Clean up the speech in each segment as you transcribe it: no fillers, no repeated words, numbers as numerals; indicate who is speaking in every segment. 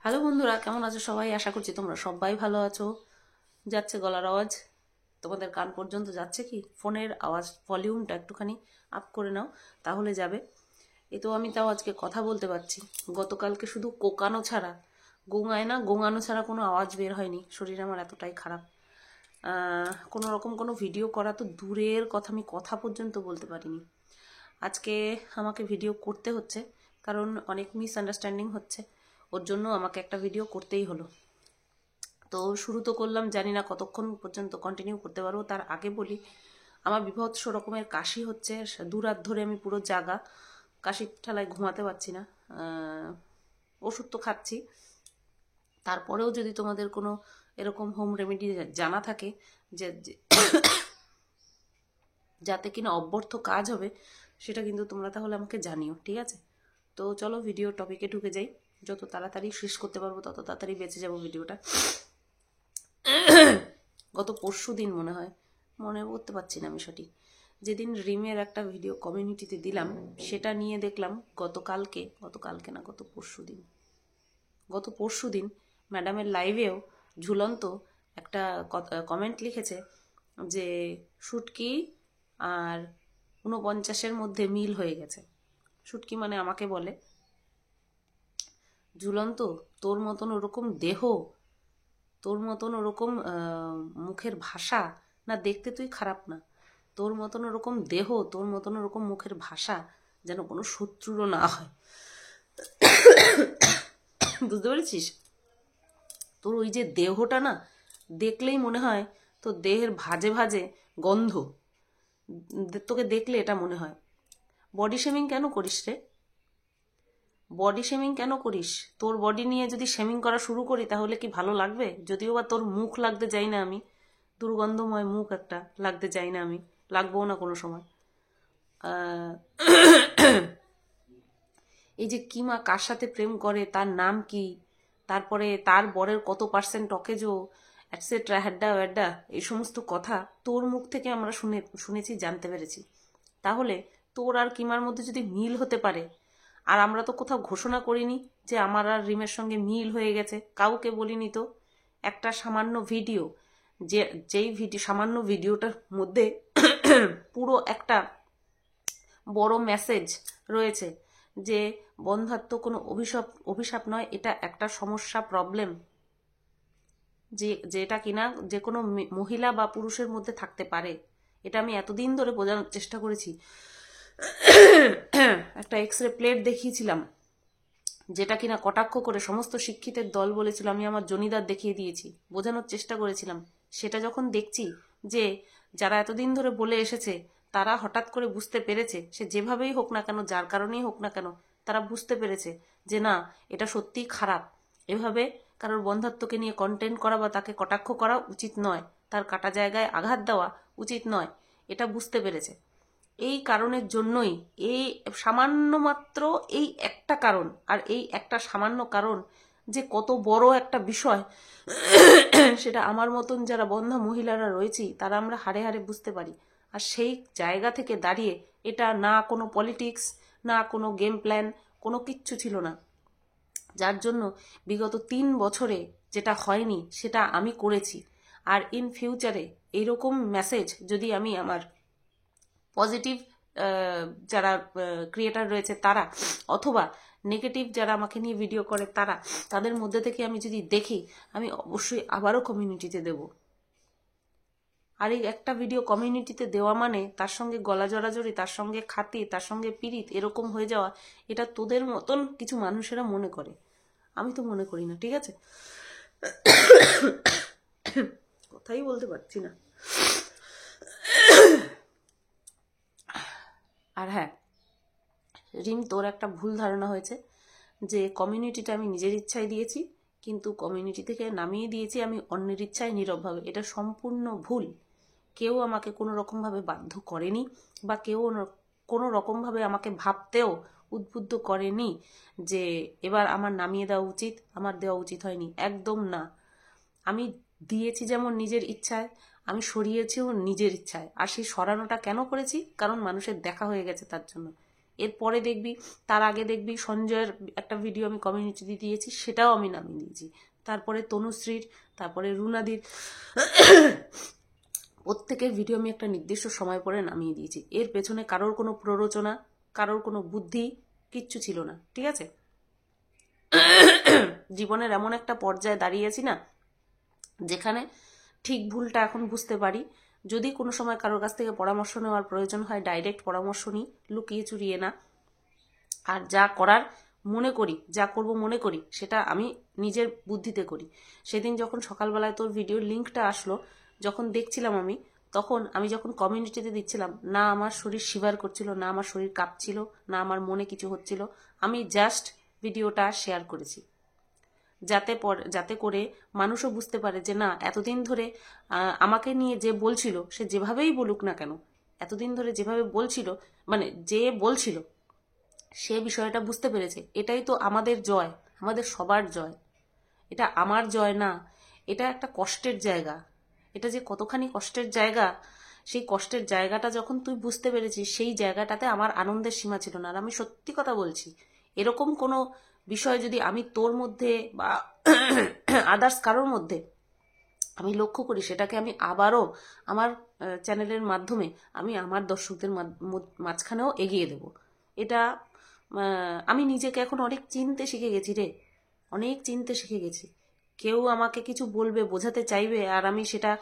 Speaker 1: Hello বন্ধুরা, কেমন আছো সবাই? আশা করছি তোমরা সবাই ভালো আছো। যাচ্ছে গলার আওয়াজ তোমাদের কান পর্যন্ত যাচ্ছে কি? ফোনের আওয়াজ ভলিউমটা একটুখানি আপ করে নাও, তাহলে যাবে। এই তো আমি তাও আজকে কথা বলতে পারছি। গতকালকে শুধু কোকানো ছাড়া, গোঙায় না, গোঙানো ছাড়া কোনো আওয়াজ বের হয়নি। শরীর আমার এতটাই খারাপ। কোনো রকম কোনো ভিডিও করা তো দূরের কথা, আমি কথা পর্যন্ত বলতে পারিনি। আজকে আমাকে ভিডিও করতে হচ্ছে, কারণ অনেক মিসআন্ডারস্ট্যান্ডিং হচ্ছে। ওর জন্য আমাকে একটা ভিডিও করতেই হলো। তো শুরু তো করলাম, জানি না কতক্ষণ পর্যন্ত কন্টিনিউ করতে পারবো। তার আগে বলি, আমার বিভৎস রকমের কাশি হচ্ছে। 2 রাত ধরে আমি পুরো জাগা, কাশির ঠেলায় ঘুমাতে পারছি না। ওষুধ তো খাচ্ছি, তারপরেও যদি তোমাদের কোনো এরকম হোম রেমেডি জানা থাকে যে যাতে কিনা অব্যর্থ কাজ হবে, সেটা কিন্তু তোমরা তাহলে আমাকে জানিও, ঠিক আছে? তো চলো ভিডিও টপিকে ঢুকে যাই। যত তাড়াতাড়ি শেষ করতে পারবো তত তাড়াতাড়ি বেঁচে যাবো ভিডিওটা। গত পরশু দিন মনে হয়, মনে করতে পারছি না আমি সঠিক, যেদিন রিমের একটা ভিডিও কমিউনিটিতে দিলাম, সেটা নিয়ে দেখলাম গতকালকে না, গত পরশু দিন ম্যাডামের লাইভেও ঝুলন্ত একটা কমেন্ট লিখেছে যে শুটকি আর 49-এর মধ্যে মিল হয়ে গেছে। শুটকি মানে আমাকে বলে, ঝুলন্ত, তোর মতন ওরকম দেহ, তোর মতন ওরকম মুখের ভাষা, না দেখতে তুই খারাপ না, তোর মতন ওরকম দেহ, তোর মতন ওরকম মুখের ভাষা যেন কোনো শত্রুরও না হয়। বুঝতে পেরেছিস? তোর ওই যে দেহটা না, দেখলেই মনে হয় তোর দেহের ভাজে ভাজে গন্ধ। তোকে দেখলে এটা মনে হয়। বডি শেমিং কেন করিস রে? বডি শেমিং কেন করিস? তোর বডি নিয়ে যদি শেমিং করা শুরু করি তাহলে কি ভালো লাগবে? যদিও বা তোর মুখ লাগতে চাই না আমি, দুর্গন্ধময় মুখ একটা লাগতে চাই না আমি, লাগবো না কোনো সময়। এই যে কিমা কার সাথে প্রেম করে, তার নাম কি, তারপরে তার বরের কত পার্সেন্ট অকেজো, অ্যাটসেট্রা, হ্যাড্ডা ওয়াড্ডা, এই সমস্ত কথা তোর মুখ থেকে আমরা শুনেছি, জানতে পেরেছি। তাহলে তোর আর কিমার মধ্যে যদি মিল হতে পারে, আর আমরা তো কোথাও ঘোষণা করিনি যে আমার আর রিমের সঙ্গে মিল হয়ে গেছে, কাউকে বলিনি তো। একটা সামান্য ভিডিও, যেই সামান্য ভিডিওটার মধ্যে পুরো একটা বড় মেসেজ রয়েছে যে বন্ধাত্ব কোনো অভিশাপ অভিশাপ নয়, এটা একটা সমস্যা, প্রবলেম, যেটা কিনা যে কোনো মহিলা বা পুরুষের মধ্যে থাকতে পারে। এটা আমি এতদিন ধরে বোঝানোর চেষ্টা করেছি। একটা এক্সরে প্লেট দেখিয়েছিলাম, যেটা কিনা কটাক্ষ করে সমস্ত শিক্ষিতের দল বলেছিল আমি আমার জনিদার দেখিয়ে দিয়েছি, বোঝানোর চেষ্টা করেছিলাম। সেটা যখন দেখছি যে যারা এতদিন ধরে বলে এসেছে তারা হঠাৎ করে বুঝতে পেরেছে, সে যেভাবেই হোক না কেন, যার কারণেই হোক না কেন, তারা বুঝতে পেরেছে যে না, এটা সত্যিই খারাপ। এভাবে কারোর বন্ধাত্বকে নিয়ে কন্টেন্ট করা বা তাকে কটাক্ষ করা উচিত নয়, তার কাটা জায়গায় আঘাত দেওয়া উচিত নয়, এটা বুঝতে পেরেছে। এই কারণের জন্যই, এই সামান্য মাত্র এই একটা কারণ, আর এই একটা সামান্য কারণ যে কত বড় একটা বিষয়, সেটা আমার মতন যারা বন্ধা মহিলারা রয়েছি তারা আমরা হাড়ে হাড়ে বুঝতে পারি। আর সেই জায়গা থেকে দাঁড়িয়ে এটা না কোনো পলিটিক্স, না কোনো গেম প্ল্যান, কোনো কিচ্ছু ছিল না। যার জন্য বিগত 3 বছরে যেটা হয়নি সেটা আমি করেছি। আর ইন ফিউচারে এইরকম মেসেজ যদি আমি আমার পজিটিভ যারা ক্রিয়েটার রয়েছে তারা, অথবা নেগেটিভ যারা আমাকে নিয়ে ভিডিও করে তারা, তাদের মধ্যে থেকে আমি যদি দেখি, আমি অবশ্যই আবারও কমিউনিটিতে দেব। আর এই একটা ভিডিও কমিউনিটিতে দেওয়া মানে তার সঙ্গে গলা জড়াজড়ি, তার সঙ্গে খাতি, তার সঙ্গে পীড়িত, এরকম হয়ে যাওয়া, এটা তোদের মতন কিছু মানুষেরা মনে করে, আমি তো মনে করি না, ঠিক আছে? কথাই বলতে পারছি না। আর হ্যাঁ রিম, তোর একটা ভুল ধারণা হয়েছে যে কমিউনিটিটা আমি নিজের ইচ্ছায় দিয়েছি, কিন্তু কমিউনিটি থেকে নামিয়ে দিয়েছি আমি অন্যের ইচ্ছায় নীরবভাবে। এটা সম্পূর্ণ ভুল। কেউ আমাকে কোনো রকমভাবে বাধ্য করেনি, বা কেউ কোনো রকমভাবে আমাকে ভাবতেও উদ্বুদ্ধ করেনি যে এবার আমার নামিয়ে দেওয়া উচিত, আমার দেওয়া উচিত হয়নি, একদম না। আমি দিয়েছি যেমন নিজের ইচ্ছায়, আমি সরিয়েছিও নিজের ইচ্ছায়। আর সেই সরানোটা কেন করেছি? কারণ মানুষের দেখা হয়ে গেছে, তার জন্য। এরপরে দেখবি, তার আগে দেখবি সঞ্জয়ের একটা ভিডিও আমি কমিউনিটিতে দিয়েছি, সেটাও আমি নামিয়ে দিয়েছি। তারপরে তনুশ্রীর, তারপরে রুনাদির, প্রত্যেকের ভিডিও আমি একটা নির্দিষ্ট সময় পরে নামিয়ে দিয়েছি। এর পেছনে কারোর কোনো প্ররোচনা, কারোর কোনো বুদ্ধি কিচ্ছু ছিল না, ঠিক আছে? জীবনের এমন একটা পর্যায়ে দাঁড়িয়েছি না, যেখানে ঠিক ভুলটা এখন বুঝতে পারি। যদি কোনো সময় কারোর কাছ থেকে পরামর্শ নেওয়ার প্রয়োজন হয়, ডাইরেক্ট পরামর্শ নিই, লুকিয়ে চুরিয়ে না। আর যা করার মনে করি, যা করব মনে করি, সেটা আমি নিজের বুদ্ধিতে করি। সেদিন যখন সকালবেলায় তোর ভিডিওর লিঙ্কটা আসলো, যখন দেখছিলাম আমি, তখন আমি যখন কমিউনিটিতে দিচ্ছিলাম, না আমার শরীর শিভার করছিল, না আমার শরীর কাঁপছিল, না আমার মনে কিছু হচ্ছিল, আমি জাস্ট ভিডিওটা শেয়ার করেছি, যাতে করে মানুষও বুঝতে পারে যে না, এতদিন ধরে আমাকে নিয়ে যে বলছিল, সে যেভাবেই বলুক না কেন, এতদিন ধরে যেভাবে বলছিল, মানে যে বলছিল, সে বিষয়টা বুঝতে পেরেছে। এটাই তো আমাদের জয়, আমাদের সবার জয়। এটা আমার জয় না, এটা একটা কষ্টের জায়গা। এটা যে কতখানি কষ্টের জায়গা, সেই কষ্টের জায়গাটা যখন তুই বুঝতে পেরেছিস, সেই জায়গাটাতে আমার আনন্দের সীমা ছিল না। আর আমি সত্যি কথা বলছি, এরকম কোনো বিষয় যদি আমি তোর মধ্যে বা আদার্স কারোর মধ্যে আমি লক্ষ্য করি, সেটাকে আমি আবারও আমার চ্যানেলের মাধ্যমে আমি আমার দর্শকদের মাঝখানেও এগিয়ে দেব। এটা আমি নিজেকে এখন অনেক চিনতে শিখে গেছি রে, অনেক চিনতে শিখে গেছি। কেউ আমাকে কিছু বলবে, বোঝাতে চাইবে, আর আমি সেটা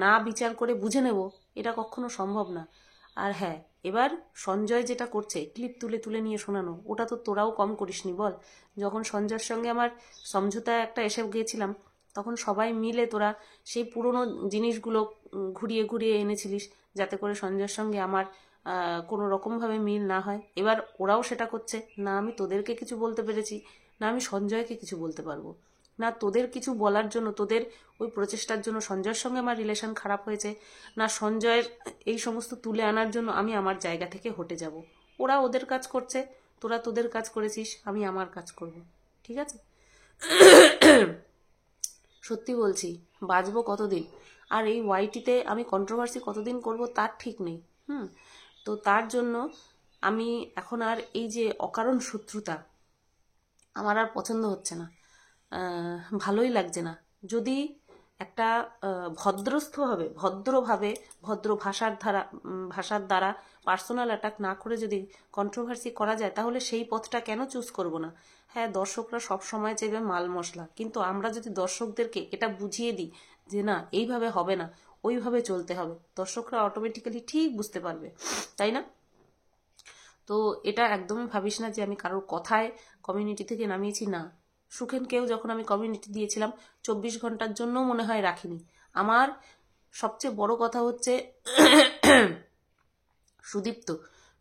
Speaker 1: না বিচার করে বুঝে নেব, এটা কখনো সম্ভব না। আর হ্যাঁ, এবার সঞ্জয় যেটা করছে, ক্লিপ তুলে তুলে নিয়ে শোনানো, ওটা তো তোরাও কম করিসনি বল। যখন সঞ্জয়ের সঙ্গে আমার সমঝোতা একটা এসে গিয়েছিলাম, তখন সবাই মিলে তোরা সেই পুরনো জিনিসগুলো ঘুরিয়ে ঘুরিয়ে এনেছিলিস, যাতে করে সঞ্জয়ের সঙ্গে আমার কোনো রকমভাবে মিল না হয়। এবার ওরাও সেটা করছে, না আমি তোদেরকে কিছু বলতে পেরেছি, না আমি সঞ্জয়কে কিছু বলতে পারবো, না তোদের কিছু বলার জন্য, তোদের ওই প্রচেষ্টার জন্য সঞ্জয়ের সঙ্গে আমার রিলেশন খারাপ হয়েছে, না সঞ্জয়ের এই সমস্ত তুলে আনার জন্য আমি আমার জায়গা থেকে হটে যাব। ওরা ওদের কাজ করছে, তোরা তোদের কাজ করেছিস, আমি আমার কাজ করব, ঠিক আছে? সত্যি বলছি, বাঁচবো কতদিন, আর এই ওয়াইটিতে আমি কন্ট্রোভার্সি কতদিন করব তার ঠিক নেই। তো তার জন্য আমি এখন আর এই যে অকারণ শত্রুতা আমার আর পছন্দ হচ্ছে না, ভালোই লাগছে না। যদি একটা ভদ্রস্থভাবে, ভদ্রভাবে, ভদ্র ভাষার দ্বারা পার্সোনাল অ্যাটাক না করে যদি কন্ট্রোভার্সি করা যায়, তাহলে সেই পথটা কেন চুজ করব না? হ্যাঁ, দর্শকরা সব সময় চাইবে মাল মশলা, কিন্তু আমরা যদি দর্শকদেরকে এটা বুঝিয়ে দিই যে না, এইভাবে হবে না, ওইভাবে চলতে হবে, দর্শকরা অটোমেটিক্যালি ঠিক বুঝতে পারবে, তাই না? তো এটা একদমই ভাবিস না যে আমি কারোর কথায় কমিউনিটি থেকে নামিয়েছি, না। সুখেনকেও যখন আমি কমিউনিটি দিয়েছিলাম, 24 ঘন্টার জন্য মনে হয় রাখিনি। আমার সবচেয়ে বড় কথা হচ্ছে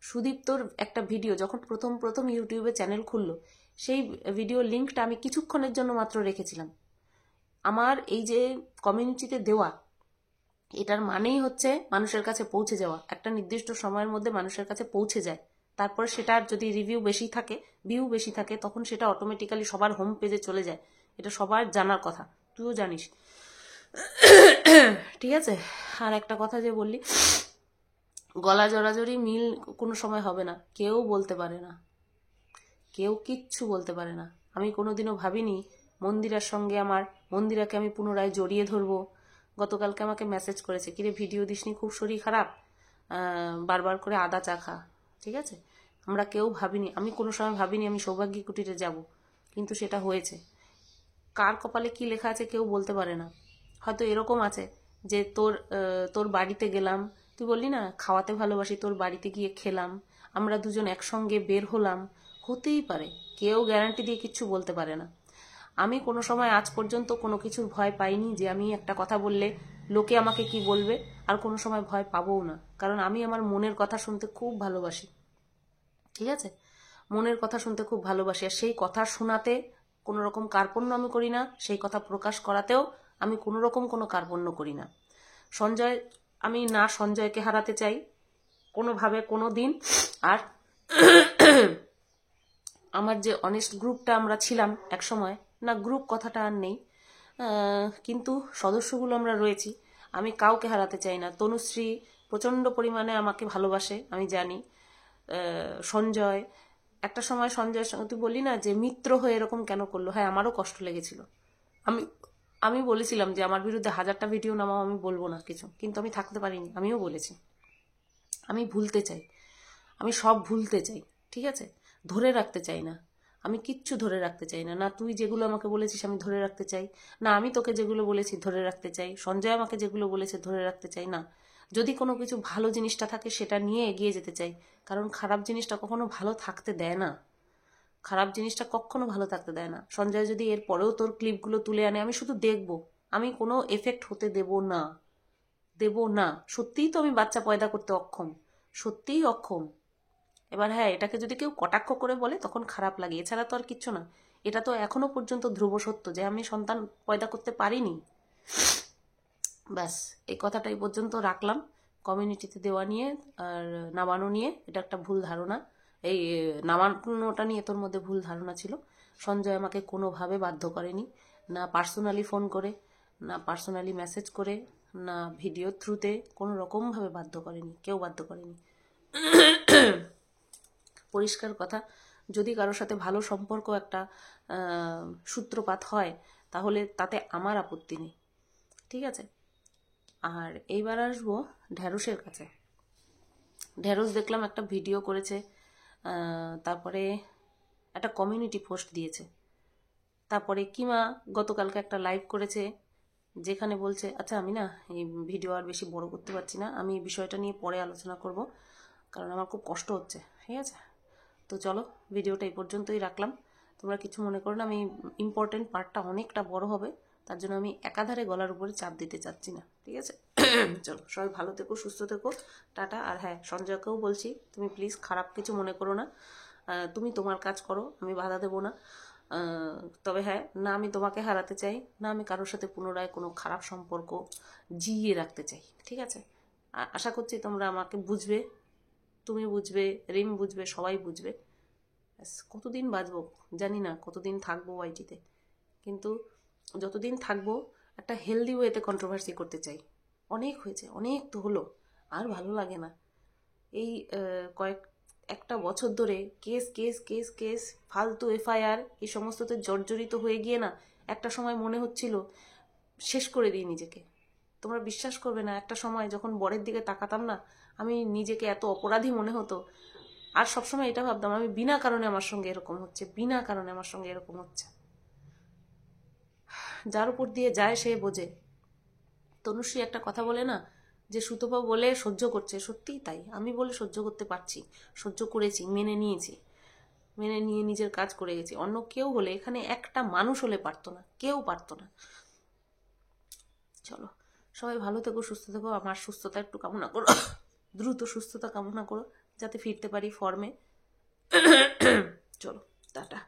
Speaker 1: সুদীপ্তর একটা ভিডিও যখন প্রথম ইউটিউবে চ্যানেল খুললো, সেই ভিডিও লিঙ্কটা আমি কিছুক্ষণের জন্য মাত্র রেখেছিলাম। আমার এই যে কমিউনিটিতে দেওয়া, এটার মানেই হচ্ছে মানুষের কাছে পৌঁছে যাওয়া, একটা নির্দিষ্ট সময়ের মধ্যে মানুষের কাছে পৌঁছে যায়। তারপরে সেটার যদি ভিউ বেশি থাকে, তখন সেটা অটোমেটিক্যালি সবার হোম পেজে চলে যায়। এটা সবার জানার কথা, তুইও জানিস, ঠিক আছে? আর একটা কথা যে বললি, গলা জড়াজড়ি মিল কোনো সময় হবে না, কেউ বলতে পারে না, কেউ কিচ্ছু বলতে পারে না। আমি কোনোদিনও ভাবিনি মন্দিরাকে আমি পুনরায় জড়িয়ে ধরবো। গতকালকে আমাকে মেসেজ করেছে, কিরে ভিডিও দিসনি, খুব শরীর খারাপ, বারবার করে আদা চা খা, ঠিক আছে? আমরা কেউ ভাবিনি, আমি কোনো সময় ভাবিনি আমি সৌভাগ্যী কুটিরে যাব, কিন্তু সেটা হয়েছে। কার কপালে কি লেখা আছে কেউ বলতে পারে না। হয়তো এরকম আছে যে তোর বাড়িতে গেলাম, তুই বললি না খাওয়াতে ভালোবাসি, তোর বাড়িতে গিয়ে খেলাম, আমরা দুজন একসঙ্গে বের হলাম, হতেই পারে, কেউ গ্যারান্টি দিয়ে কিচ্ছু বলতে পারে না। আমি কোনো সময় আজ পর্যন্ত কোনো কিছুর ভয় পাইনি যে আমি একটা কথা বললে লোকে আমাকে কি বলবে, আর কোনো সময় ভয় পাবোও না, কারণ আমি আমার মনের কথা শুনতে খুব ভালোবাসি, ঠিক আছে? মনের কথা শুনতে খুব ভালোবাসি, আর সেই কথা শোনাতে কোনো রকম কার্পণ্য আমি করি না, সেই কথা প্রকাশ করাতেও আমি কোনো রকম কোনো কার্পণ্য করি না। আমি না সঞ্জয়কে হারাতে চাই কোনোভাবে কোনো দিন, আর আমার যে অনেস্ট গ্রুপটা আমরা ছিলাম এক সময়, না গ্রুপ কথাটা আর নেই, কিন্তু সদস্যগুলো আমরা রয়েছি, আমি কাউকে হারাতে চাই না। তনুশ্রী প্রচণ্ড পরিমাণে আমাকে ভালোবাসে, আমি জানি, সঞ্জয়, একটা সময় সঞ্জয়ের সঙ্গে তুই বললি না যে মিত্র হয়ে এরকম কেন করলো, হ্যাঁ আমারও কষ্ট লেগেছিল। আমি আমি বলেছিলাম যে আমার বিরুদ্ধে 1000টা ভিডিও নামাও, আমি বলবো না কিছু, কিন্তু আমি থাকতে পারিনি। আমিও বলেছি আমি ভুলতে চাই, আমি সব ভুলতে চাই, ঠিক আছে, ধরে রাখতে চাই না। আমি কিচ্ছু ধরে রাখতে চাই না, না তুই যেগুলো আমাকে বলেছিস আমি ধরে রাখতে চাই, না আমি তোকে যেগুলো বলেছি ধরে রাখতে চাই, সঞ্জয় আমাকে যেগুলো বলেছে ধরে রাখতে চাই না। যদি কোনো কিছু ভালো জিনিসটা থাকে সেটা নিয়ে এগিয়ে যেতে চাই, কারণ খারাপ জিনিসটা কখনো ভালো থাকতে দেয় না, খারাপ জিনিসটা কখনো ভালো থাকতে দেয় না। সঞ্জয় যদি এর পরেও তোর ক্লিপগুলো তুলে আনে, আমি শুধু দেখব, আমি কোনো এফেক্ট হতে দেব না, দেব না। সত্যিই তো আমি বাচ্চা পয়দা করতে অক্ষম, সত্যিই অক্ষম। এবার হ্যাঁ, এটাকে যদি কেউ কটাক্ষ করে বলে তখন খারাপ লাগে, এছাড়া তো আর কিচ্ছু না। এটা তো এখনো পর্যন্ত ধ্রুব সত্য যে আমি সন্তান পয়দা করতে পারিনি। ব্যাস, এই কথাটাই পর্যন্ত রাখলাম কমিউনিটিতে দেওয়া নিয়ে আর নামানো নিয়ে। এটা একটা ভুল ধারণা, এই নামানোটা নিয়ে তোর মধ্যে ভুল ধারণা ছিল। সঞ্জয় আমাকে কোনোভাবে বাধ্য করেনি, না পার্সোনালি ফোন করে, না পার্সোনালি মেসেজ করে, না ভিডিও থ্রুতে, কোনো রকমভাবে বাধ্য করেনি, কেউ বাধ্য করেনি। পরিষ্কার কথা, যদি কারোর সাথে ভালো সম্পর্ক একটা সূত্রপাত হয় তাহলে তাতে আমার আপত্তি নেই, ঠিক আছে। আর এইবার আসবো ঢ্যাঁড়সের কাছে। ঢ্যাঁড়স দেখলাম একটা ভিডিও করেছে, তারপরে একটা কমিউনিটি পোস্ট দিয়েছে, তারপরে কিমা গতকালকে একটা লাইভ করেছে যেখানে বলছে, আচ্ছা আমি না এই ভিডিও আর বেশি বড় করতে পারছি না, আমি এই বিষয়টা নিয়ে পরে আলোচনা করব, কারণ আমার খুব কষ্ট হচ্ছে, ঠিক আছে। তো চলো ভিডিওটা এই পর্যন্তই রাখলাম, তোমরা কিছু মনে করো না, আমি ইম্পর্টেন্ট পার্টটা অনেকটা বড় হবে, তার জন্য আমি একাধারে গলার উপরে চাপ দিতে চাচ্ছি না, ঠিক আছে। চলো সবাই ভালো থেকো, সুস্থ থেকো, টাটা। আর হ্যাঁ, সঞ্জয়কেও বলছি তুমি প্লিজ খারাপ কিছু মনে করো না, তুমি তোমার কাজ করো, আমি বাধা দেবো না। তবে হ্যাঁ, না আমি তোমাকে হারাতে চাই, না আমি কারোর সাথে পুনরায় কোনো খারাপ সম্পর্ক জিইয়ে রাখতে চাই, ঠিক আছে। আশা করছি তোমরা আমাকে বুঝবে, তুমি বুঝবে, রিম বুঝবে, সবাই বুঝবে। কতদিন বাঁচবো জানি না, কতদিন থাকবো ওয়াইটিতে, কিন্তু যতদিন থাকবো একটা হেলদি ওয়েতে কন্ট্রোভার্সি করতে চাই। অনেক হয়েছে, অনেক তো হলো, আর ভালো লাগে না। এই একটা বছর ধরে কেস কেস কেস কেস, ফালতু এফআইআর, এই সমস্ততে জর্জরিত হয়ে গিয়ে না একটা সময় মনে হচ্ছিল শেষ করে দিই নিজেকে। তোমরা বিশ্বাস করবে না, একটা সময় যখন বরের দিকে তাকাতাম না, আমি নিজেকে এত অপরাধী মনে হতো, আর সবসময় এটা ভাবতাম আমি বিনা কারণে আমার সঙ্গে এরকম হচ্ছে, বিনা কারণে আমার সঙ্গে এরকম হচ্ছে। যার উপর দিয়ে যায় সে বোঝে। তনুশ্রী একটা কথা বলে না যে সুতপা বলে সহ্য করছে, সত্যিই তাই, আমি বলে সহ্য করতে পারছি, সহ্য করেছি, মেনে নিয়েছি, মেনে নিয়ে নিজের কাজ করে গেছি। অন্য কেউ হলে, এখানে একটা মানুষ হলে পারতো না, কেউ পারতো না। চলো সবাই ভালো থেকো, সুস্থ থেকো, আমার সুস্থতা একটু কামনা করো, দ্রুত সুস্থতা কামনা করো যাতে ফিরতে পারি ফর্মে। চলো টাটা।